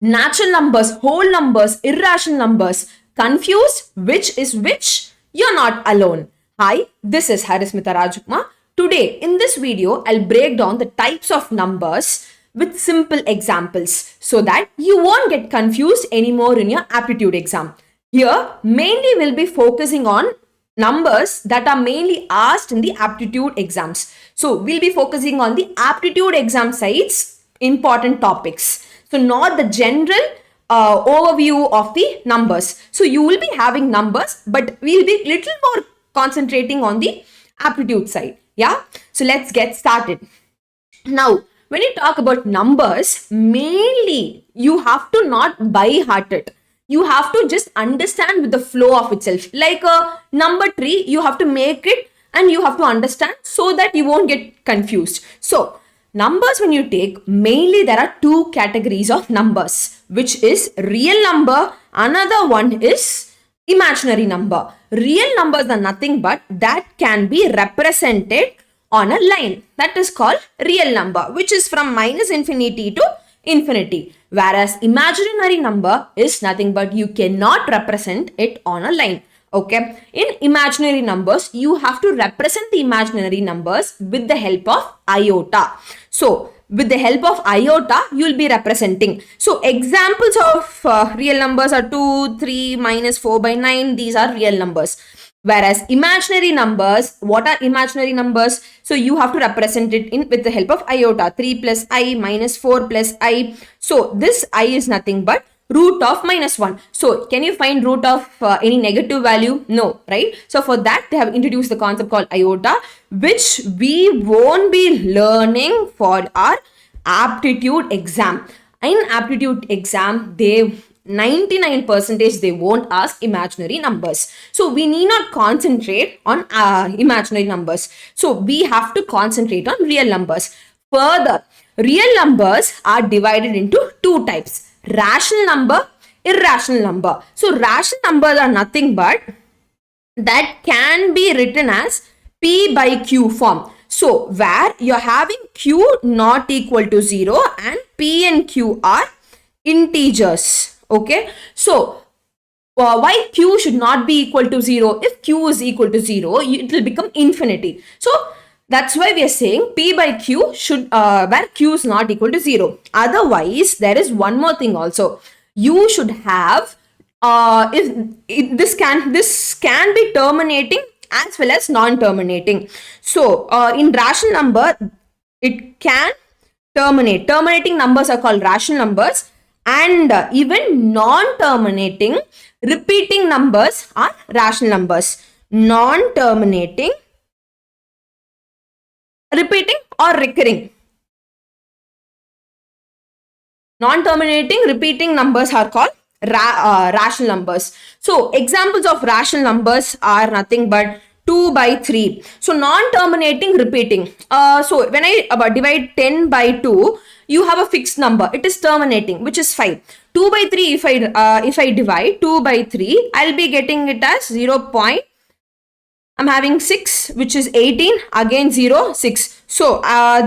natural numbers, whole numbers, irrational numbers. Confused which is which? You're not alone. Hi, this is Harismita Rajkumar. Today in this video, I'll break down the types of numbers with simple examples so that you won't get confused anymore in your aptitude exam. Here, mainly we'll be focusing on numbers that are mainly asked in the aptitude exams. So we'll be focusing on the aptitude exam sites important topics. So not the general overview of the numbers. So you will be having numbers, but we'll be little more concentrating on the aptitude side. Yeah. So let's get started. Now, when you talk about numbers, mainly you have to not by heart it. You have to just understand with the flow of itself. Like a number tree, you have to make it and you have to understand so that you won't get confused. So, numbers when you take, mainly there are two categories of numbers, which is real number. Another one is imaginary number. Real numbers are nothing but that can be represented on a line. That is called real number, which is from minus infinity to infinity. Whereas imaginary number is nothing but you cannot represent it on a line. Okay. In imaginary numbers, you have to represent the imaginary numbers with the help of iota. So, with the help of iota, you will be representing. So, examples of real numbers are 2, 3, minus 4 by 9. These are real numbers. Whereas imaginary numbers, what are imaginary numbers? So you have to represent it in with the help of iota. 3 plus I minus 4 plus I. So this I is nothing but root of minus 1. So can you find root of any negative value? No, right? So for that they have introduced the concept called iota, which we won't be learning for our aptitude exam. In aptitude exam, 99% they won't ask imaginary numbers. So we need not concentrate on imaginary numbers. So we have to concentrate on real numbers. Further, real numbers are divided into two types. Rational number, irrational number. So rational numbers are nothing but that can be written as P by Q form. So where you're having Q not equal to 0 and P and Q are integers. Okay, so why Q should not be equal to 0? If Q is equal to 0, it will become infinity. So that's why we are saying P by Q should where Q is not equal to 0. Otherwise, there is one more thing also. You should have this can be terminating as well as non-terminating. So in rational number, it can terminate. Terminating numbers are called rational numbers. And even non-terminating repeating numbers are rational numbers. Non-terminating, repeating or recurring. Non-terminating repeating numbers are called rational numbers. So examples of rational numbers are nothing but 2 by 3. So non-terminating repeating. So when I divide 10 by 2, you have a fixed number. It is terminating, which is 5. 2 by 3, if I divide 2 by 3, I'll be getting it as 0. I'm having 6, which is 18. Again 0, 6. So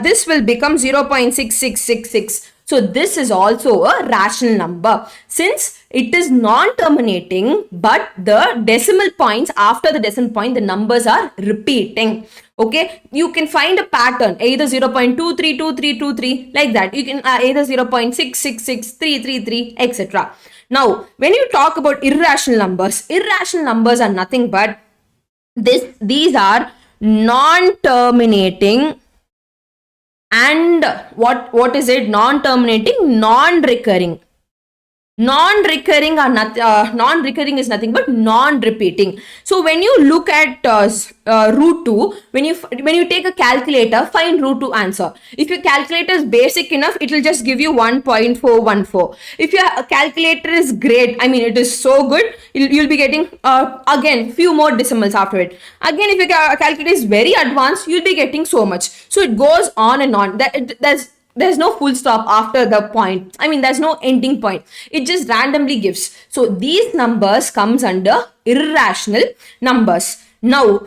this will become 0.6666. So this is also a rational number. Since it is non-terminating, but the decimal points, after the decimal point, the numbers are repeating. Okay, you can find a pattern, either 0.232323, like that. You can either 0.666333, etc. Now, when you talk about irrational numbers are nothing but these are non-terminating. And what is it? Non-terminating, non-recurring. Non-recurring are not non-recurring is nothing but non-repeating. So when you look at root 2, when you take a calculator, find root 2 answer. If your calculator is basic enough, it will just give you 1.414. If your calculator is great, I mean it is so good, you'll be getting again few more decimals after it. Again, if your calculator is very advanced, you'll be getting so much. So it goes on and on. There's no full stop after the point. I mean, there's no ending point. It just randomly gives. So these numbers comes under irrational numbers. Now,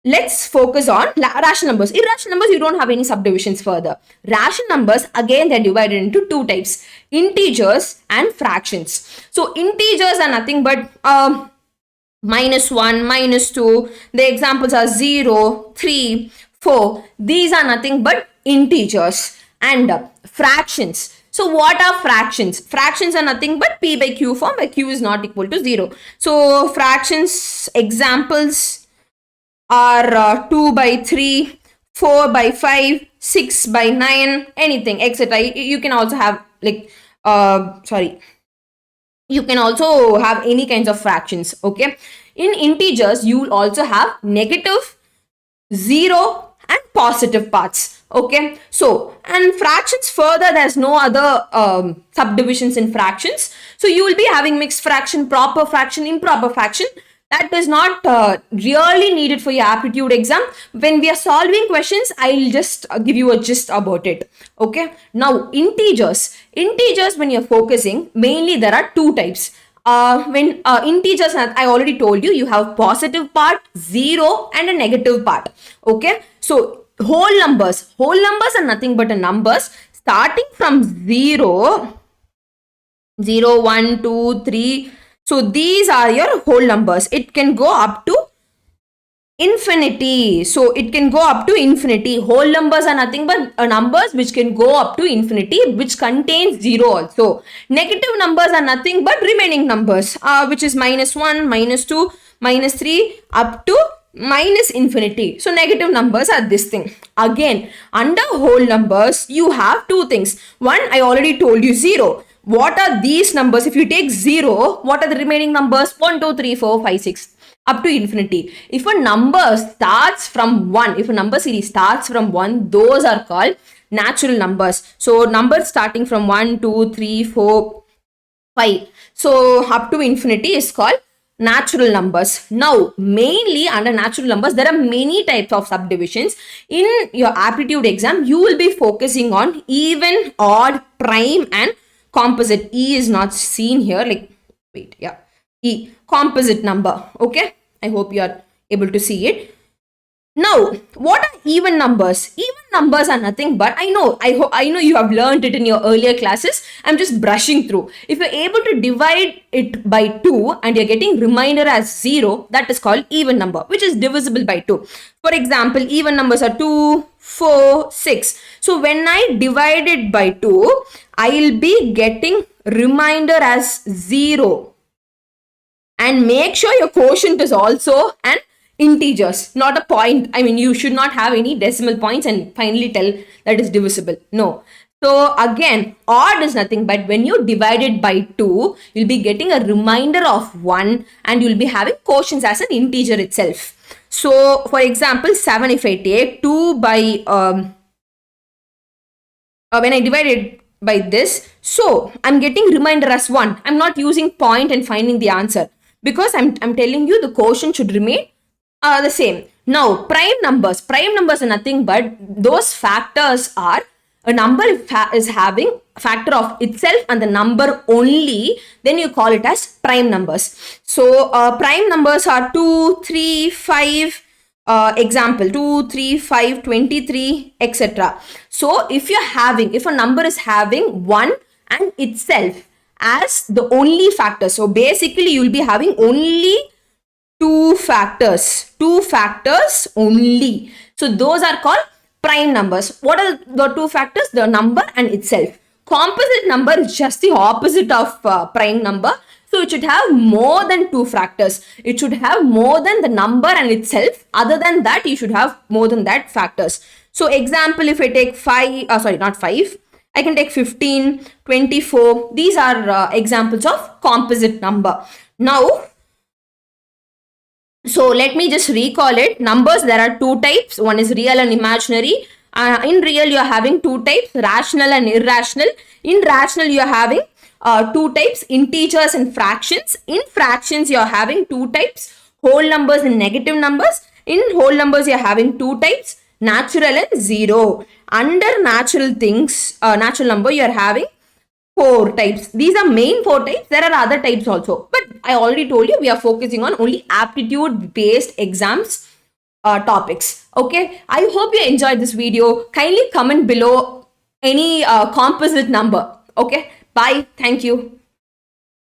Let's focus on rational numbers. Irrational numbers, you don't have any subdivisions further. Rational numbers, again, they're divided into two types, integers and fractions. So integers are nothing but -1, -2. The examples are 0, 3, 4. These are nothing but integers. And fractions. So what are fractions? Fractions are nothing but p by q form, where q is not equal to 0. So fractions examples are 2 by 3, 4 by 5, 6 by 9, anything, etc. You can also have like, you can also have any kinds of fractions, okay? In integers, you will also have negative, 0 and positive parts, okay? So, and fractions further, there's no other subdivisions in fractions. So, you will be having mixed fraction, proper fraction, improper fraction. That is not really needed for your aptitude exam. When we are solving questions, I'll just give you a gist about it. Okay. Now, integers. Integers, when you're focusing, mainly there are two types. When integers, I already told you, you have positive part, 0 and a negative part. Okay. So, whole numbers are nothing but a numbers starting from 0, 0, 1, 2, 3. So these are your whole numbers. It can go up to infinity. So it can go up to infinity. Whole numbers are nothing but numbers which can go up to infinity, which contains 0 also. Negative numbers are nothing but remaining numbers, which is -1, -2, -3 up to minus infinity. So negative numbers are this thing. Again, under whole numbers, you have two things. One, I already told you, 0. What are these numbers? If you take 0, what are the remaining numbers? 1, 2, 3, 4, 5, 6 up to infinity. If a number starts from 1, if a number series starts from 1, those are called natural numbers. So numbers starting from 1, 2, 3, 4, 5. So up to infinity is called natural numbers. Now, mainly under natural numbers, there are many types of subdivisions. In your aptitude exam, you will be focusing on even, odd, prime and composite. E is not seen here, like, wait, yeah, E, composite number. Okay, I hope you are able to see it. Now, what are even numbers? Even numbers are nothing but, I know you have learned it in your earlier classes. I'm just brushing through. If you're able to divide it by 2 and you're getting remainder as 0, that is called even number, which is divisible by 2. For example, even numbers are 2, 4, 6. So when I divide it by 2, I'll be getting remainder as 0. And make sure your quotient is also an integers, not a point. I mean, you should not have any decimal points and finally tell that is divisible. No. So again, odd is nothing but when you divide it by 2, you'll be getting a remainder of 1 and you'll be having quotients as an integer itself. So for example, 7, if I take 2 by, when I divide it by this, so I'm getting remainder as 1. I'm not using point and finding the answer because I'm telling you the quotient should remain the same. Now, prime numbers are nothing but those factors are a number is having factor of itself and the number only, then you call it as prime numbers. So, prime numbers are 2, 3, 5, example 2, 3, 5, 23, etc. So, if a number is having 1 and itself as the only factor, so basically you will be having only two factors only. So those are called prime numbers. What are the two factors? The number and itself. Composite number is just the opposite of prime number. So it should have more than two factors. It should have more than the number and itself. Other than that, you should have more than that factors. So example, if I take 5, not 5, I can take 15, 24. These are examples of composite number. Now, so let me just recall it. Numbers, there are two types. One is real and imaginary. In real, you are having two types, rational and irrational. In rational, you are having two types, integers and fractions. In fractions, you are having two types, whole numbers and negative numbers. In whole numbers, you are having two types, natural and 0. Under natural things, natural number, you are having 4 types. These are main 4 types. There are other types also. But I already told you we are focusing on only aptitude based exams. topics. Okay, I hope you enjoyed this video. Kindly comment below any composite number. Okay, bye. Thank you.